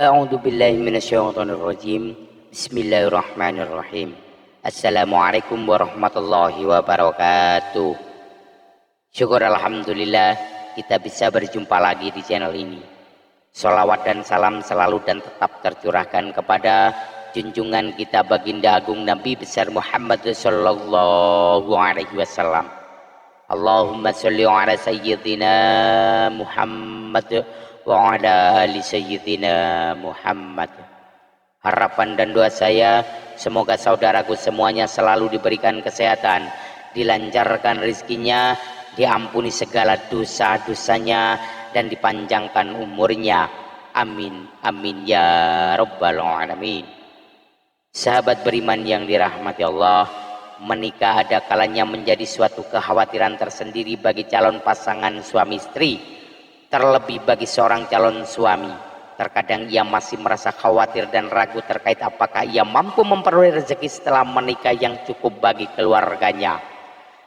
A'udzu billahi minasyaitonir rajim. Bismillahirrahmanirrahim. Assalamualaikum warahmatullahi wabarakatuh. Syukur alhamdulillah kita bisa berjumpa lagi di channel ini. Sholawat dan salam selalu dan tetap tercurahkan kepada junjungan kita baginda agung Nabi besar Muhammad sallallahu alaihi wasallam. Allahumma sholli ala sayyidina Muhammad wa ala ali sayyidina Muhammad. Harapan dan doa saya semoga saudaraku semuanya selalu diberikan kesehatan, dilancarkan rezekinya, diampuni segala dosa-dosanya dan dipanjangkan umurnya. Amin amin ya rabbal alamin. Sahabat beriman yang dirahmati Allah, menikah ada kalanya menjadi suatu kekhawatiran tersendiri bagi calon pasangan suami istri. Terlebih bagi seorang calon suami, terkadang ia masih merasa khawatir dan ragu terkait apakah ia mampu memperoleh rezeki setelah menikah yang cukup bagi keluarganya.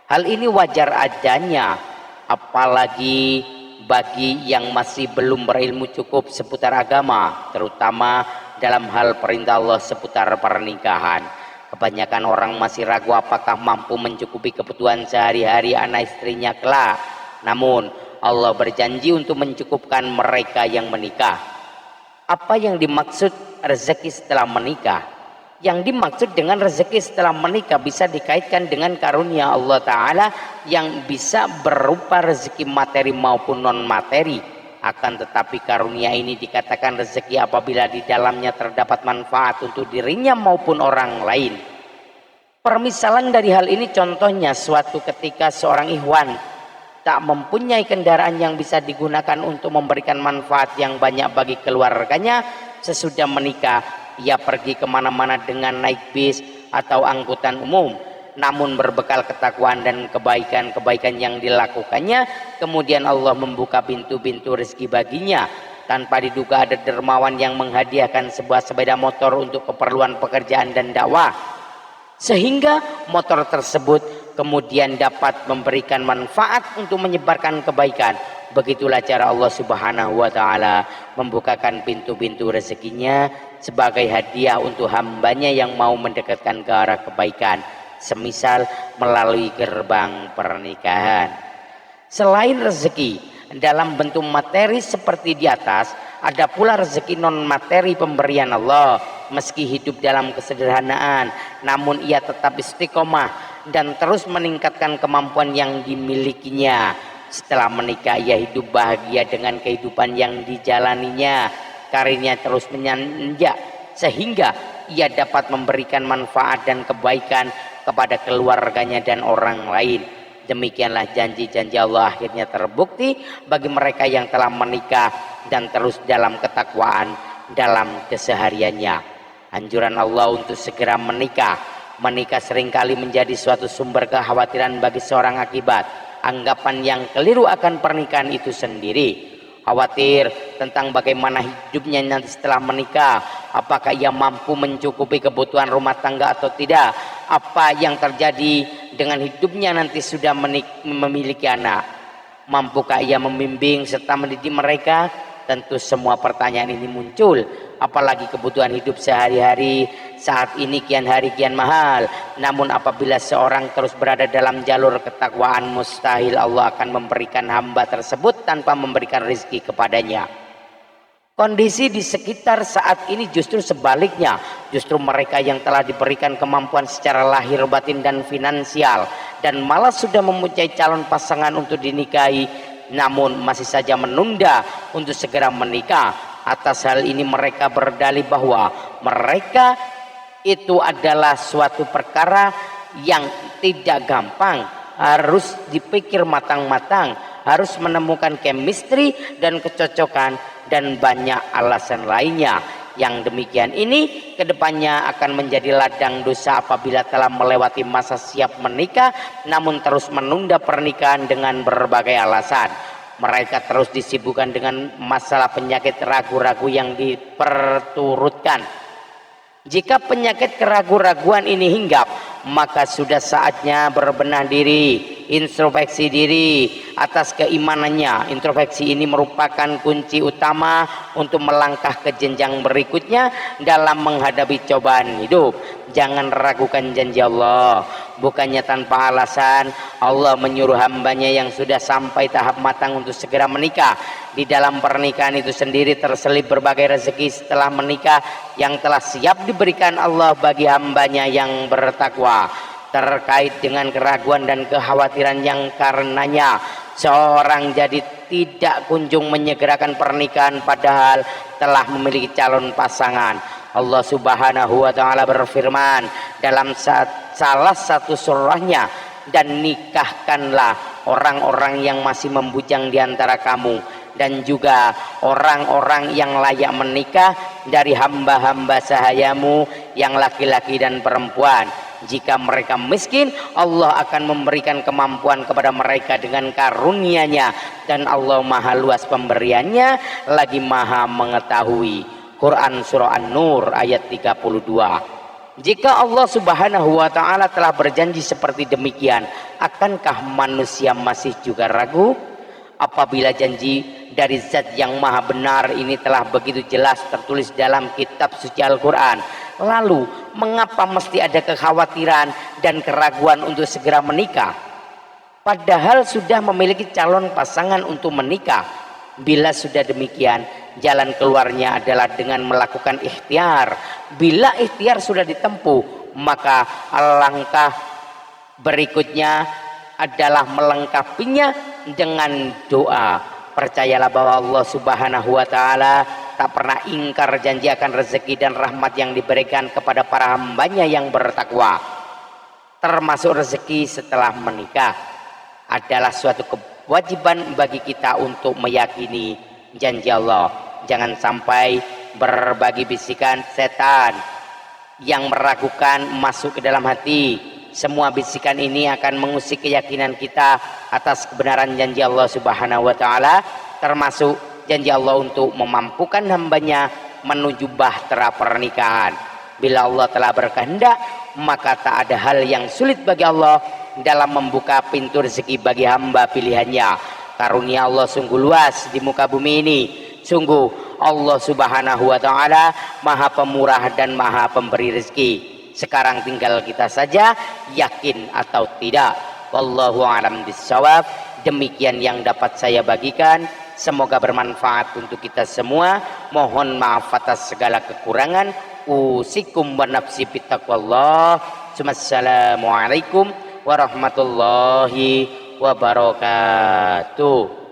Hal ini wajar adanya, apalagi bagi yang masih belum berilmu cukup seputar agama, terutama dalam hal perintah Allah seputar pernikahan. Kebanyakan orang masih ragu apakah mampu mencukupi kebutuhan sehari-hari anak istrinya kelak. Namun Allah berjanji untuk mencukupkan mereka yang menikah. Apa yang dimaksud rezeki setelah menikah? Yang dimaksud dengan rezeki setelah menikah bisa dikaitkan dengan karunia Allah Ta'ala yang bisa berupa rezeki materi maupun non materi. Akan tetapi karunia ini dikatakan rezeki apabila di dalamnya terdapat manfaat untuk dirinya maupun orang lain. Permisalan dari hal ini contohnya suatu ketika seorang ikhwan tak mempunyai kendaraan yang bisa digunakan untuk memberikan manfaat yang banyak bagi keluarganya. Sesudah menikah ia pergi kemana-mana dengan naik bis atau angkutan umum, namun berbekal ketakwaan dan kebaikan-kebaikan yang dilakukannya, kemudian Allah membuka pintu-pintu rezeki baginya. Tanpa diduga ada dermawan yang menghadiahkan sebuah sepeda motor untuk keperluan pekerjaan dan dakwah, sehingga motor tersebut kemudian dapat memberikan manfaat untuk menyebarkan kebaikan. Begitulah cara Allah Subhanahu wa Ta'ala membukakan pintu-pintu rezekinya sebagai hadiah untuk hambanya yang mau mendekatkan ke arah kebaikan, semisal melalui gerbang pernikahan. Selain rezeki dalam bentuk materi seperti di atas, ada pula rezeki non materi pemberian Allah. Meski hidup dalam kesederhanaan, namun ia tetap istiqomah dan terus meningkatkan kemampuan yang dimilikinya. Setelah menikah ia hidup bahagia dengan kehidupan yang dijalaninya. Karirnya terus menanjak sehingga ia dapat memberikan manfaat dan kebaikan kepada keluarganya dan orang lain. Demikianlah janji-janji Allah akhirnya terbukti bagi mereka yang telah menikah dan terus dalam ketakwaan dalam kesehariannya. Anjuran Allah untuk segera menikah. Menikah seringkali menjadi suatu sumber kekhawatiran bagi seorang akibat anggapan yang keliru akan pernikahan itu sendiri. Khawatir tentang bagaimana hidupnya nanti setelah menikah, apakah ia mampu mencukupi kebutuhan rumah tangga atau tidak, apa yang terjadi dengan hidupnya nanti sudah memiliki anak, mampukah ia membimbing serta mendidik mereka. Tentu semua pertanyaan ini muncul, apalagi kebutuhan hidup sehari-hari saat ini kian hari kian mahal. Namun apabila seorang terus berada dalam jalur ketakwaan, mustahil Allah akan memberikan hamba tersebut tanpa memberikan rezeki kepadanya. Kondisi di sekitar saat ini justru sebaliknya. Justru mereka yang telah diberikan kemampuan secara lahir batin dan finansial dan malah sudah mempunyai calon pasangan untuk dinikahi, namun masih saja menunda untuk segera menikah. Atas hal ini mereka berdalih bahwa mereka itu adalah suatu perkara yang tidak gampang, harus dipikir matang-matang, harus menemukan chemistry dan kecocokan dan banyak alasan lainnya. Yang demikian ini kedepannya akan menjadi ladang dosa apabila telah melewati masa siap menikah namun terus menunda pernikahan dengan berbagai alasan. Mereka terus disibukkan dengan masalah penyakit ragu-ragu yang diperturutkan. Jika penyakit keraguan-raguan ini hinggap, maka sudah saatnya berbenah diri introspeksi diri atas keimanannya. Introspeksi ini merupakan kunci utama untuk melangkah ke jenjang berikutnya dalam menghadapi cobaan hidup. Jangan ragukan janji Allah. Bukannya tanpa alasan Allah menyuruh hambanya yang sudah sampai tahap matang untuk segera menikah. Di dalam pernikahan itu sendiri terselip berbagai rezeki setelah menikah yang telah siap diberikan Allah bagi hambanya yang bertakwa. Terkait dengan keraguan dan kekhawatiran yang karenanya seorang jadi tidak kunjung menyegerakan pernikahan padahal telah memiliki calon pasangan. Allah Subhanahu wa taala berfirman dalam salah satu surahnya, dan nikahkanlah orang-orang yang masih membujang di antara kamu dan juga orang-orang yang layak menikah dari hamba-hamba sahayamu yang laki-laki dan perempuan. Jika mereka miskin, Allah akan memberikan kemampuan kepada mereka dengan karunia-Nya, dan Allah maha luas pemberiannya lagi maha mengetahui. Quran surah An-Nur ayat 32. Jika Allah Subhanahu wa taala telah berjanji seperti demikian, akankah manusia masih juga ragu? Apabila janji dari Zat yang maha benar ini telah begitu jelas tertulis dalam kitab suci Al-Quran, lalu mengapa mesti ada kekhawatiran dan keraguan untuk segera menikah? Padahal sudah memiliki calon pasangan untuk menikah. Bila sudah demikian, jalan keluarnya adalah dengan melakukan ikhtiar. Bila ikhtiar sudah ditempuh, maka alangkah berikutnya adalah melengkapinya dengan doa. Percayalah bahwa Allah Subhanahu wa taala tak pernah ingkar janji akan rezeki dan rahmat yang diberikan kepada para hambanya yang bertakwa. Termasuk rezeki setelah menikah adalah suatu kewajiban bagi kita untuk meyakini janji Allah. Jangan sampai berbagi bisikan setan yang meragukan masuk ke dalam hati. Semua bisikan ini akan mengusik keyakinan kita atas kebenaran janji Allah Subhanahu wa taala, termasuk janji Allah untuk memampukan hambanya menuju bahtera pernikahan. Bila Allah telah berkehendak, maka tak ada hal yang sulit bagi Allah dalam membuka pintu rezeki bagi hamba pilihannya. Karunia Allah sungguh luas di muka bumi ini. Sungguh Allah Subhanahu wa taala maha pemurah dan maha pemberi rezeki. Sekarang tinggal kita saja yakin atau tidak. Wallahu a'lam bishawab. Demikian yang dapat saya bagikan. Semoga bermanfaat untuk kita semua. Mohon maaf atas segala kekurangan. Usikum wa nafsi bittaqwallah. Assalamualaikum warahmatullahi wabarakatuh.